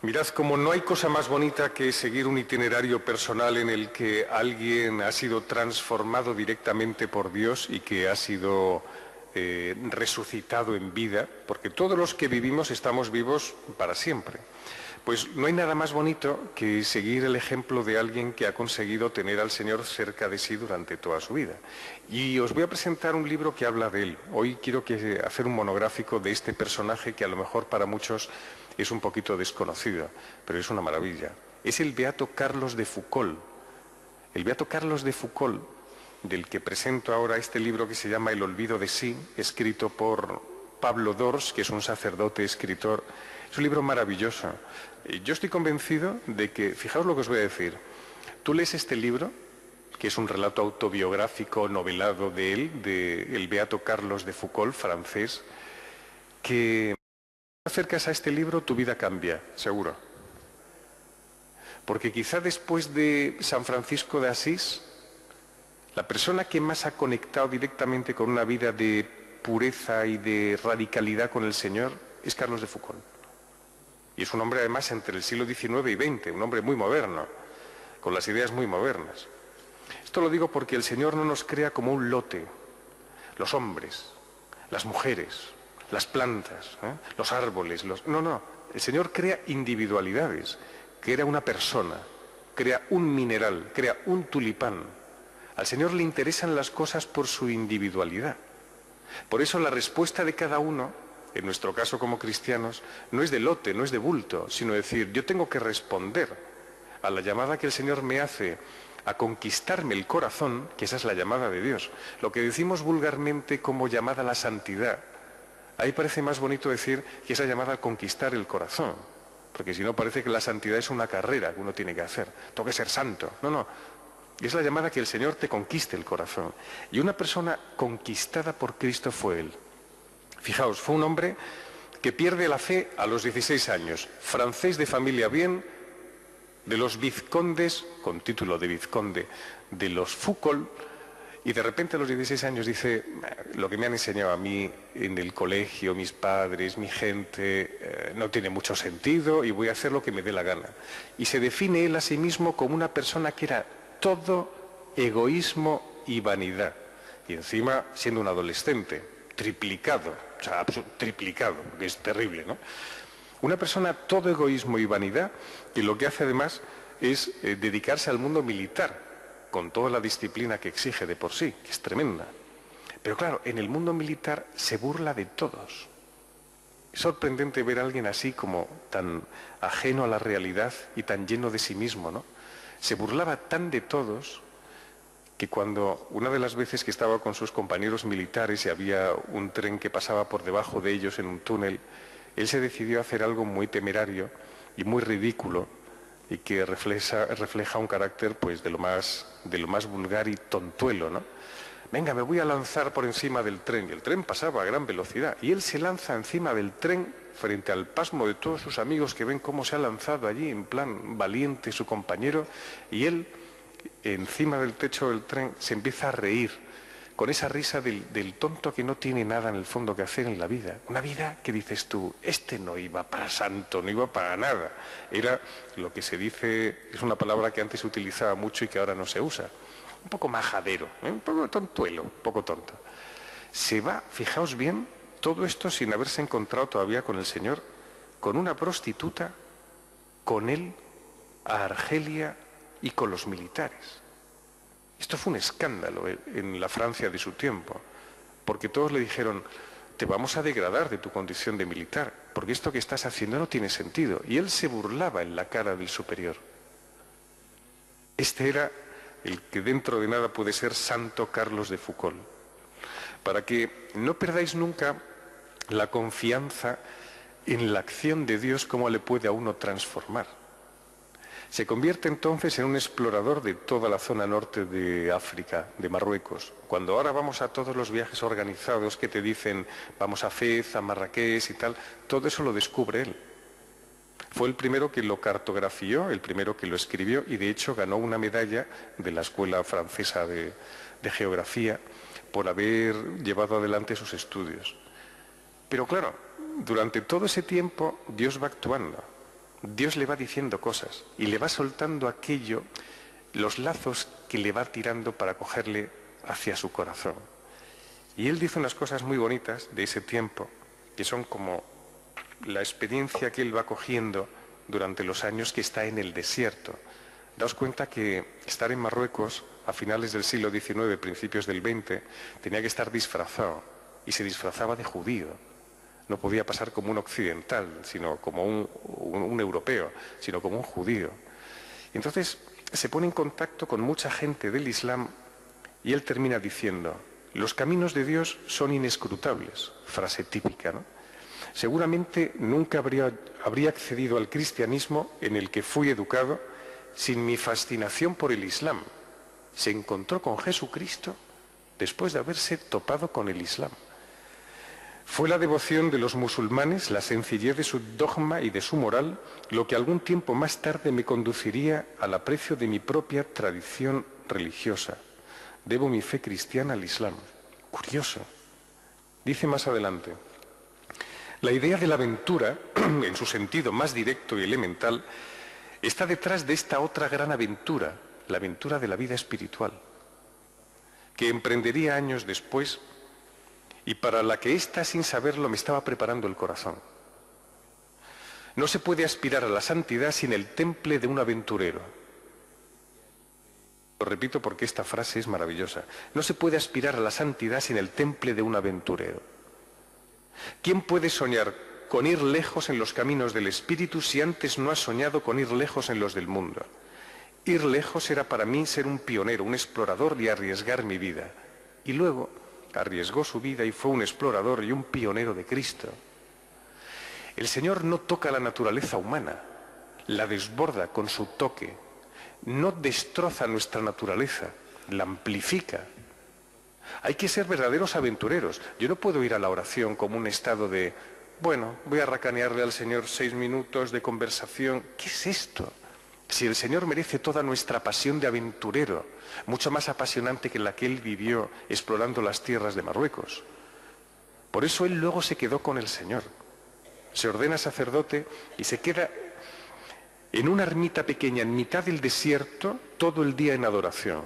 Mirad, como no hay cosa más bonita que seguir un itinerario personal en el que alguien ha sido transformado directamente por Dios y que ha sido resucitado en vida, porque todos los que vivimos estamos vivos para siempre. Pues no hay nada más bonito que seguir el ejemplo de alguien que ha conseguido tener al Señor cerca de sí durante toda su vida. Y os voy a presentar un libro que habla de él. Hoy quiero hacer un monográfico de este personaje que a lo mejor para muchos es un poquito desconocido, pero es una maravilla. Es el beato Carlos de Foucauld. El beato Carlos de Foucauld, del que presento ahora este libro que se llama El olvido de sí, escrito por Pablo Dors, que es un sacerdote escritor. Es un libro maravilloso. Yo estoy convencido de que, fijaos lo que os voy a decir, tú lees este libro, que es un relato autobiográfico novelado de él, del beato Carlos de Foucauld, francés, que te acercas a este libro, tu vida cambia, seguro. Porque quizá después de San Francisco de Asís, la persona que más ha conectado directamente con una vida de pureza y de radicalidad con el Señor es Carlos de Foucauld. Y es un hombre además entre el siglo XIX y XX, un hombre muy moderno, con las ideas muy modernas. Esto lo digo porque el Señor no nos crea como un lote. Los hombres, las mujeres, las plantas, los árboles, No, el Señor crea individualidades, crea una persona, crea un mineral, crea un tulipán. Al Señor le interesan las cosas por su individualidad. Por eso la respuesta de cada uno, en nuestro caso como cristianos, no es de lote, no es de bulto, sino decir, yo tengo que responder a la llamada que el Señor me hace a conquistarme el corazón, que esa es la llamada de Dios. Lo que decimos vulgarmente como llamada a la santidad, ahí parece más bonito decir que esa llamada a conquistar el corazón, porque si no parece que la santidad es una carrera que uno tiene que hacer, tengo que ser santo. No, es la llamada que el Señor te conquiste el corazón. Y una persona conquistada por Cristo fue él. Fijaos, fue un hombre que pierde la fe a los 16 años, francés de familia bien, de los vizcondes, con título de vizconde, de los Foucauld, y de repente a los 16 años dice, lo que me han enseñado a mí en el colegio, mis padres, mi gente, no tiene mucho sentido y voy a hacer lo que me dé la gana. Y se define él a sí mismo como una persona que era todo egoísmo y vanidad. Y encima siendo un adolescente, triplicado, triplicado, que es terrible, ¿no? Una persona todo egoísmo y vanidad, que lo que hace además es dedicarse al mundo militar, con toda la disciplina que exige de por sí, que es tremenda. Pero claro, en el mundo militar se burla de todos. Es sorprendente ver a alguien así como tan ajeno a la realidad y tan lleno de sí mismo, ¿no? Se burlaba tan de todos que cuando una de las veces que estaba con sus compañeros militares y había un tren que pasaba por debajo de ellos en un túnel, él se decidió a hacer algo muy temerario y muy ridículo y que refleja un carácter pues de lo más vulgar y tontuelo, ¿no? Venga, me voy a lanzar por encima del tren. Y el tren pasaba a gran velocidad y él se lanza encima del tren frente al pasmo de todos sus amigos que ven cómo se ha lanzado allí en plan valiente su compañero, y él encima del techo del tren se empieza a reír con esa risa del tonto que no tiene nada en el fondo que hacer en la vida. Una vida que dices tú, este no iba para santo, no iba para nada. Era lo que se dice, es una palabra que antes se utilizaba mucho y que ahora no se usa. Un poco majadero, un poco tontuelo, un poco tonto. Se va, fijaos bien, todo esto sin haberse encontrado todavía con el Señor, con una prostituta, con él, a Argelia y con los militares. Esto fue un escándalo en la Francia de su tiempo, porque todos le dijeron, te vamos a degradar de tu condición de militar, porque esto que estás haciendo no tiene sentido. Y él se burlaba en la cara del superior. Este era el que dentro de nada puede ser Santo Carlos de Foucauld. Para que no perdáis nunca la confianza en la acción de Dios, cómo le puede a uno transformar. Se convierte entonces en un explorador de toda la zona norte de África, de Marruecos. Cuando ahora vamos a todos los viajes organizados que te dicen vamos a Fez, a Marrakech y tal, todo eso lo descubre él. Fue el primero que lo cartografió, el primero que lo escribió y de hecho ganó una medalla de la Escuela Francesa de Geografía por haber llevado adelante sus estudios. Pero claro, durante todo ese tiempo Dios va actuando. Dios le va diciendo cosas y le va soltando aquello, los lazos que le va tirando para cogerle hacia su corazón. Y él dice unas cosas muy bonitas de ese tiempo, que son como la experiencia que él va cogiendo durante los años que está en el desierto. Daos cuenta que estar en Marruecos a finales del siglo XIX, principios del XX, tenía que estar disfrazado, y se disfrazaba de judío. No podía pasar como un occidental, sino como un europeo, sino como un judío. Y entonces se pone en contacto con mucha gente del Islam y él termina diciendo: los caminos de Dios son inescrutables, frase típica, ¿no? Seguramente nunca habría accedido al cristianismo en el que fui educado sin mi fascinación por el Islam. Se encontró con Jesucristo después de haberse topado con el Islam. Fue la devoción de los musulmanes, la sencillez de su dogma y de su moral, lo que algún tiempo más tarde me conduciría al aprecio de mi propia tradición religiosa. Debo mi fe cristiana al Islam. Curioso. Dice más adelante: la idea de la aventura, en su sentido más directo y elemental, está detrás de esta otra gran aventura, la aventura de la vida espiritual, que emprendería años después y para la que ésta, sin saberlo, me estaba preparando el corazón. No se puede aspirar a la santidad sin el temple de un aventurero. Lo repito porque esta frase es maravillosa. No se puede aspirar a la santidad sin el temple de un aventurero. ¿Quién puede soñar con ir lejos en los caminos del espíritu si antes no ha soñado con ir lejos en los del mundo? Ir lejos era para mí ser un pionero, un explorador y arriesgar mi vida. Y luego arriesgó su vida y fue un explorador y un pionero de Cristo. El Señor no toca la naturaleza humana, la desborda con su toque. No destroza nuestra naturaleza, la amplifica. Hay que ser verdaderos aventureros. Yo no puedo ir a la oración como un estado de, bueno, voy a racanearle al Señor 6 minutos de conversación. ¿Qué es esto? Si el Señor merece toda nuestra pasión de aventurero, mucho más apasionante que la que él vivió explorando las tierras de Marruecos. Por eso él luego se quedó con el Señor. Se ordena sacerdote y se queda en una ermita pequeña en mitad del desierto todo el día en adoración.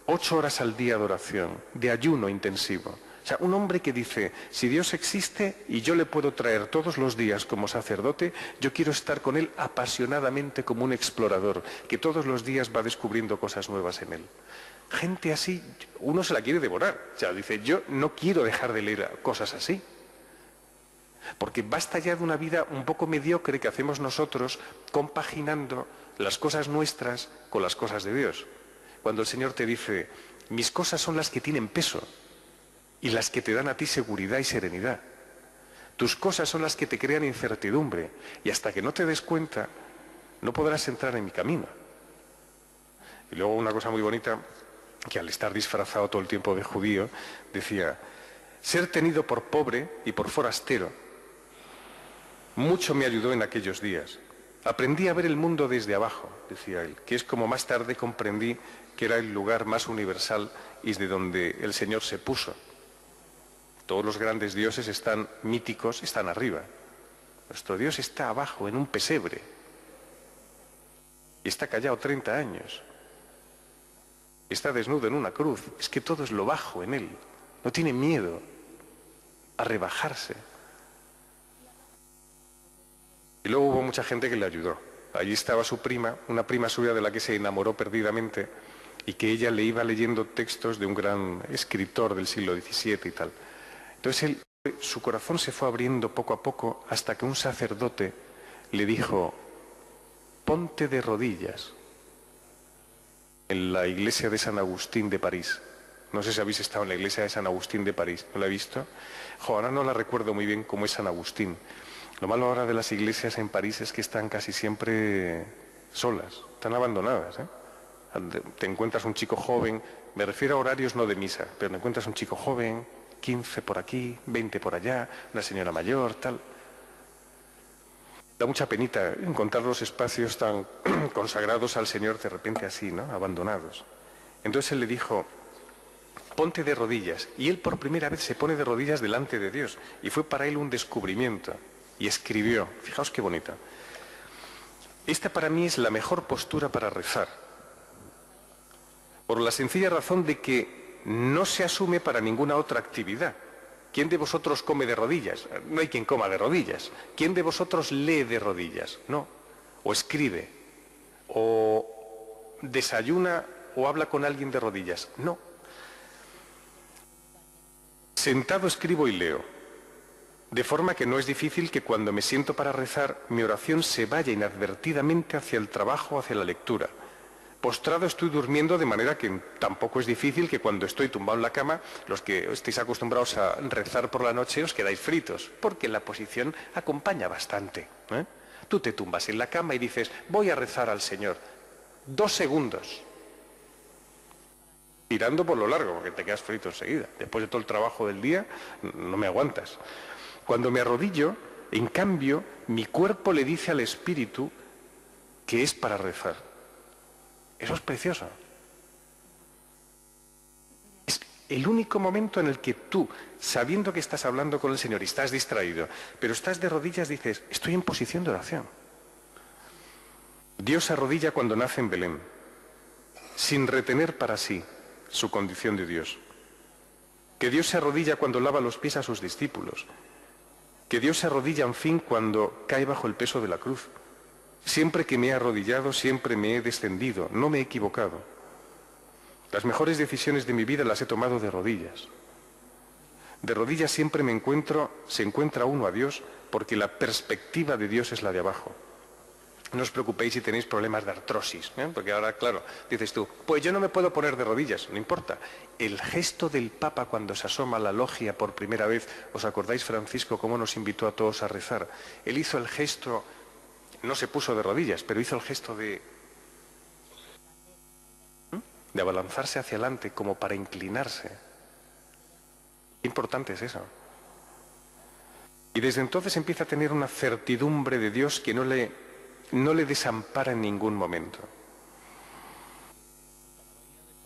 8 horas al día de oración, de ayuno intensivo. O sea, un hombre que dice, si Dios existe y yo le puedo traer todos los días como sacerdote, yo quiero estar con él apasionadamente como un explorador, que todos los días va descubriendo cosas nuevas en él. Gente así, uno se la quiere devorar. O sea, dice, yo no quiero dejar de leer cosas así. Porque basta ya de una vida un poco mediocre que hacemos nosotros compaginando las cosas nuestras con las cosas de Dios. Cuando el Señor te dice, mis cosas son las que tienen peso y las que te dan a ti seguridad y serenidad. Tus cosas son las que te crean incertidumbre y hasta que no te des cuenta no podrás entrar en mi camino. Y luego una cosa muy bonita, que al estar disfrazado todo el tiempo de judío, decía, ser tenido por pobre y por forastero mucho me ayudó en aquellos días. Aprendí a ver el mundo desde abajo, decía él, que es como más tarde comprendí que era el lugar más universal y de donde el Señor se puso. Todos los grandes dioses están míticos, están arriba. Nuestro Dios está abajo, en un pesebre. Y está callado 30 años. Está desnudo en una cruz. Es que todo es lo bajo en él. No tiene miedo a rebajarse. Y luego hubo mucha gente que le ayudó. Allí estaba su prima, una prima suya de la que se enamoró perdidamente y que ella le iba leyendo textos de un gran escritor del siglo XVII y tal. Entonces su corazón se fue abriendo poco a poco hasta que un sacerdote le dijo, ponte de rodillas en la iglesia de San Agustín de París. No sé si habéis estado en la iglesia de San Agustín de París, ¿no la he visto? Ahora no la recuerdo muy bien cómo es San Agustín. Lo malo ahora de las iglesias en París es que están casi siempre solas, están abandonadas, ¿eh? Te encuentras un chico joven, me refiero a horarios no de misa, pero te encuentras un chico joven, 15 por aquí, 20 por allá, una señora mayor, tal. Da mucha penita encontrar los espacios tan consagrados al Señor de repente así, ¿no? Abandonados. Entonces él le dijo, ponte de rodillas. Y él por primera vez se pone de rodillas delante de Dios. Y fue para él un descubrimiento. Y escribió, fijaos qué bonita. Esta para mí es la mejor postura para rezar, por la sencilla razón de que no se asume para ninguna otra actividad. ¿Quién de vosotros come de rodillas? No hay quien coma de rodillas. ¿Quién de vosotros lee de rodillas? No. O escribe, o desayuna o habla con alguien de rodillas. No. Sentado escribo y leo, de forma que no es difícil que cuando me siento para rezar, mi oración se vaya inadvertidamente hacia el trabajo, hacia la lectura. Postrado estoy durmiendo, de manera que tampoco es difícil que cuando estoy tumbado en la cama, los que estéis acostumbrados a rezar por la noche os quedáis fritos, porque la posición acompaña bastante, ¿eh? Tú te tumbas en la cama y dices, voy a rezar al Señor. 2 segundos. Tirando por lo largo, porque te quedas frito enseguida. Después de todo el trabajo del día, no me aguantas. Cuando me arrodillo, en cambio, mi cuerpo le dice al espíritu que es para rezar. Eso es precioso. Es el único momento en el que tú, sabiendo que estás hablando con el Señor y estás distraído, pero estás de rodillas, dices, estoy en posición de oración. Dios se arrodilla cuando nace en Belén, sin retener para sí su condición de Dios. Que Dios se arrodilla cuando lava los pies a sus discípulos. Que Dios se arrodilla, en fin, cuando cae bajo el peso de la cruz. Siempre que me he arrodillado, siempre me he descendido, no me he equivocado. Las mejores decisiones de mi vida las he tomado de rodillas. De rodillas siempre se encuentra uno a Dios, porque la perspectiva de Dios es la de abajo. No os preocupéis si tenéis problemas de artrosis, ¿eh? Porque ahora, claro, dices tú, pues yo no me puedo poner de rodillas, no importa. El gesto del Papa cuando se asoma a la logia por primera vez, ¿os acordáis, Francisco, cómo nos invitó a todos a rezar? Él hizo el gesto, no se puso de rodillas, pero hizo el gesto de abalanzarse hacia adelante como para inclinarse. Qué importante es eso. Y desde entonces empieza a tener una certidumbre de Dios que no le desampara en ningún momento.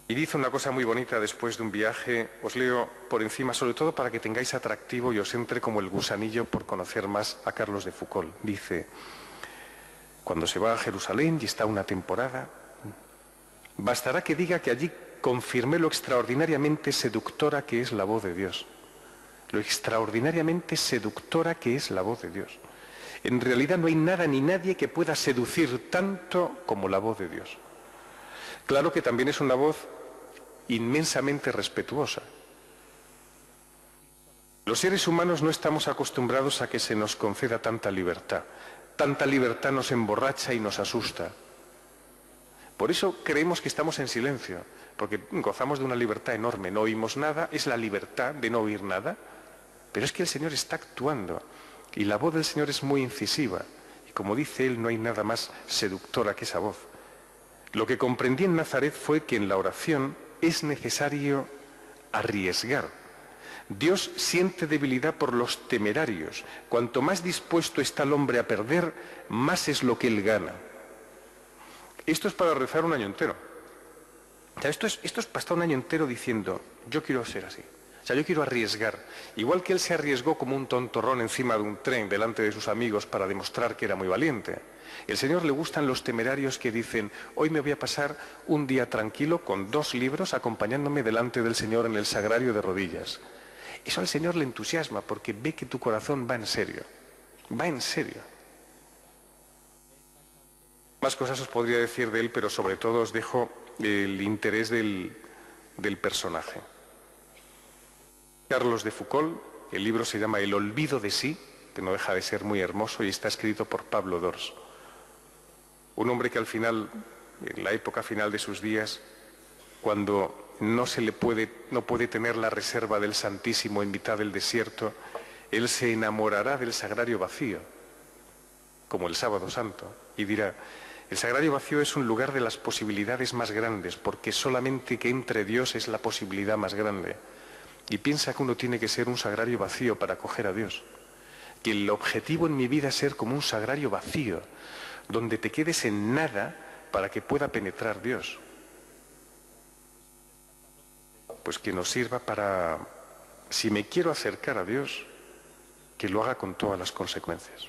Y dice una cosa muy bonita después de un viaje, os leo por encima, sobre todo para que tengáis atractivo y os entre como el gusanillo por conocer más a Carlos de Foucauld. Dice, cuando se va a Jerusalén y está una temporada, bastará que diga que allí confirmé lo extraordinariamente seductora que es la voz de Dios. Lo extraordinariamente seductora que es la voz de Dios. En realidad no hay nada ni nadie que pueda seducir tanto como la voz de Dios. Claro que también es una voz inmensamente respetuosa. Los seres humanos no estamos acostumbrados a que se nos conceda tanta libertad. Tanta libertad nos emborracha y nos asusta. Por eso creemos que estamos en silencio, porque gozamos de una libertad enorme. No oímos nada, es la libertad de no oír nada, pero es que el Señor está actuando. Y la voz del Señor es muy incisiva. Y como dice él, no hay nada más seductora que esa voz. Lo que comprendí en Nazaret fue que en la oración es necesario arriesgar. Dios siente debilidad por los temerarios. Cuanto más dispuesto está el hombre a perder, más es lo que él gana. Esto es para rezar un año entero. O sea, esto es para estar un año entero diciendo, yo quiero ser así. O sea, yo quiero arriesgar. Igual que él se arriesgó como un tontorrón encima de un tren delante de sus amigos para demostrar que era muy valiente. El Señor le gustan los temerarios que dicen, hoy me voy a pasar un día tranquilo con 2 libros acompañándome delante del Señor en el sagrario de rodillas. Eso al Señor le entusiasma porque ve que tu corazón va en serio. Va en serio. Más cosas os podría decir de él, pero sobre todo os dejo el interés del personaje. Carlos de Foucauld, el libro se llama El olvido de sí, que no deja de ser muy hermoso y está escrito por Pablo Dors. Un hombre que al final, en la época final de sus días, cuando no puede tener la reserva del Santísimo en mitad del desierto, él se enamorará del sagrario vacío, como el Sábado Santo, y dirá, el sagrario vacío es un lugar de las posibilidades más grandes, porque solamente que entre Dios es la posibilidad más grande. Y piensa que uno tiene que ser un sagrario vacío para acoger a Dios. Que el objetivo en mi vida es ser como un sagrario vacío, donde te quedes en nada para que pueda penetrar Dios. Pues que nos sirva para, si me quiero acercar a Dios, que lo haga con todas las consecuencias.